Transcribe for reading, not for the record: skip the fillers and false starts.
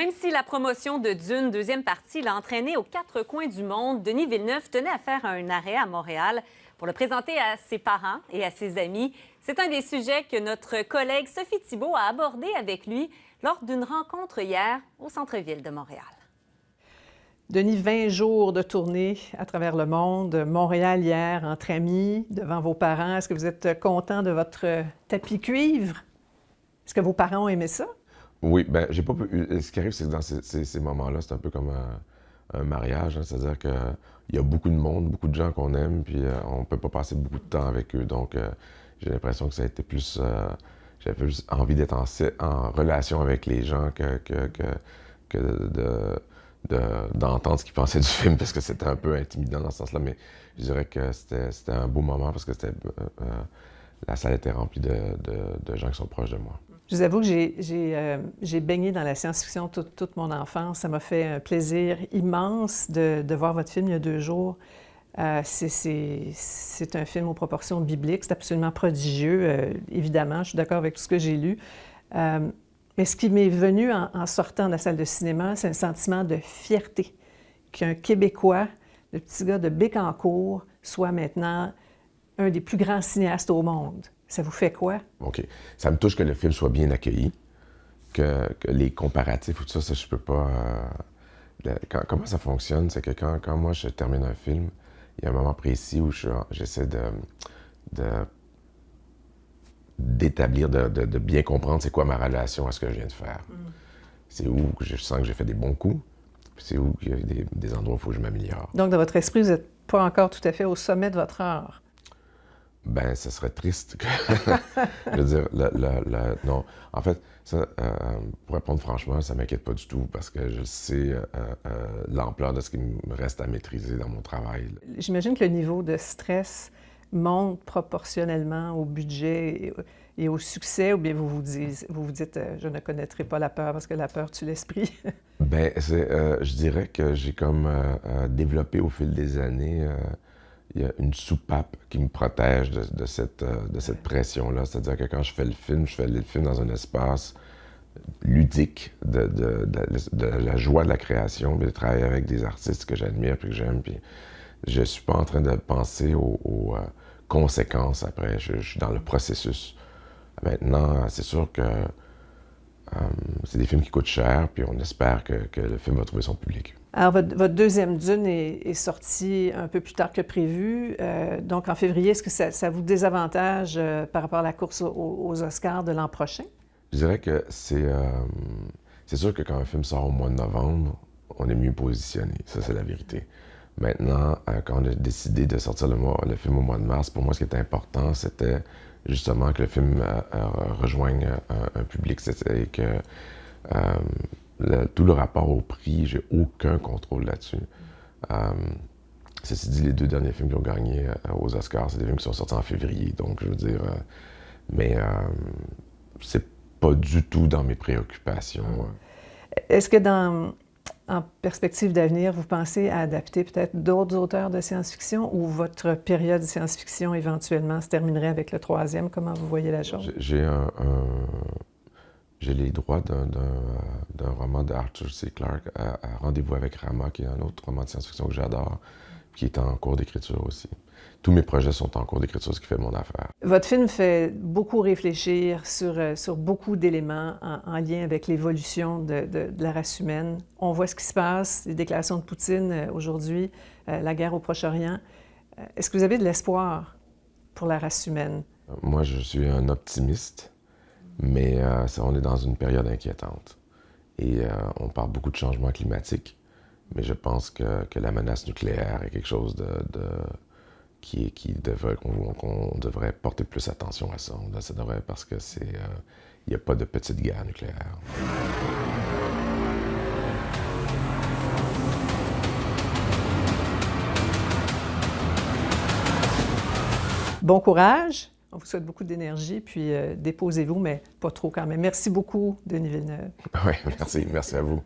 Même si la promotion de Dune, deuxième partie, l'a entraîné aux quatre coins du monde, Denis Villeneuve tenait à faire un arrêt à Montréal pour le présenter à ses parents et à ses amis. C'est un des sujets que notre collègue Sophie Thibault a abordé avec lui lors d'une rencontre hier au centre-ville de Montréal. Denis, 20 jours de tournée à travers le monde, Montréal hier, entre amis, devant vos parents. Est-ce que vous êtes content de votre tapis cuivre? Est-ce que vos parents ont aimé ça? Oui, ben j'ai pas pu. Ce qui arrive, c'est que dans ces moments-là, c'est un peu comme un mariage, hein, c'est-à-dire qu'il y a beaucoup de monde, beaucoup de gens qu'on aime, puis on peut pas passer beaucoup de temps avec eux. Donc, j'ai l'impression que ça a été plus. J'avais plus envie d'être en relation avec les gens que d'entendre ce qu'ils pensaient du film, parce que c'était un peu intimidant dans ce sens-là. Mais je dirais que c'était un beau moment parce que la salle était remplie de gens qui sont proches de moi. Je vous avoue que j'ai baigné dans la science-fiction toute mon enfance. Ça m'a fait un plaisir immense de voir votre film il y a 2 jours. C'est un film aux proportions bibliques. C'est absolument prodigieux, évidemment. Je suis d'accord avec tout ce que j'ai lu. Mais ce qui m'est venu en sortant de la salle de cinéma, c'est un sentiment de fierté qu'un Québécois, le petit gars de Bécancour, soit maintenant un des plus grands cinéastes au monde. Ça vous fait quoi? OK. Ça me touche que le film soit bien accueilli, que les comparatifs ou tout ça, je peux pas... comment ça fonctionne? C'est que quand moi, je termine un film, il y a un moment précis où j'essaie d'établir, de bien comprendre c'est quoi ma relation à ce que je viens de faire. C'est où que je sens que j'ai fait des bons coups, puis c'est où il y a des endroits où il faut que je m'améliore. Donc, dans votre esprit, vous n'êtes pas encore tout à fait au sommet de votre art. Ben, ce serait triste. Je veux dire, non. En fait, ça, pour répondre franchement, ça m'inquiète pas du tout parce que je sais l'ampleur de ce qui me reste à maîtriser dans mon travail. J'imagine que le niveau de stress monte proportionnellement au budget et au succès, ou bien vous vous dites je ne connaîtrai pas la peur parce que la peur tue l'esprit. Ben, je dirais que j'ai comme développé au fil des années. Il y a une soupape qui me protège de cette pression-là. C'est-à-dire que quand je fais le film dans un espace ludique de la joie de la création, de travailler avec des artistes que j'admire et que j'aime. Puis je suis pas en train de penser aux conséquences après. Je suis dans le processus. Maintenant, c'est sûr que c'est des films qui coûtent cher, puis on espère que le film va trouver son public. Alors, votre deuxième Dune est sorti un peu plus tard que prévu. Donc, en février, est-ce que ça vous désavantage par rapport à la course aux Oscars de l'an prochain? Je dirais que c'est sûr que quand un film sort au mois de novembre, on est mieux positionné. Ça, c'est la vérité. Maintenant, quand on a décidé de sortir le film au mois de mars, pour moi, ce qui était important, c'était justement que le film rejoigne un public et que tout le rapport au prix, j'ai aucun contrôle là-dessus. Ceci dit, les 2 derniers films qui ont gagné aux Oscars, c'est des films qui sont sortis en février, donc je veux dire... mais c'est pas du tout dans mes préoccupations. Est-ce que en perspective d'avenir, vous pensez à adapter peut-être d'autres auteurs de science-fiction ou votre période de science-fiction éventuellement se terminerait avec le 3e? Comment vous voyez la chose? J'ai les droits d'un roman d'Arthur C. Clarke, à Rendez-vous avec Rama, qui est un autre roman de science-fiction que j'adore, qui est en cours d'écriture aussi. Tous mes projets sont en cours d'écriture, ce qui fait mon affaire. Votre film fait beaucoup réfléchir sur beaucoup d'éléments en lien avec l'évolution de la race humaine. On voit ce qui se passe, les déclarations de Poutine aujourd'hui, la guerre au Proche-Orient. Est-ce que vous avez de l'espoir pour la race humaine? Moi, je suis un optimiste, mais on est dans une période inquiétante. Et on parle beaucoup de changement climatique, mais je pense que la menace nucléaire est quelque chose qu'on devrait porter plus attention à ça. Ça devrait, parce que il n'y a pas de petite guerre nucléaire. Bon courage. On vous souhaite beaucoup d'énergie, puis déposez-vous, mais pas trop quand même. Merci beaucoup, Denis Villeneuve. Oui, merci. Merci à vous.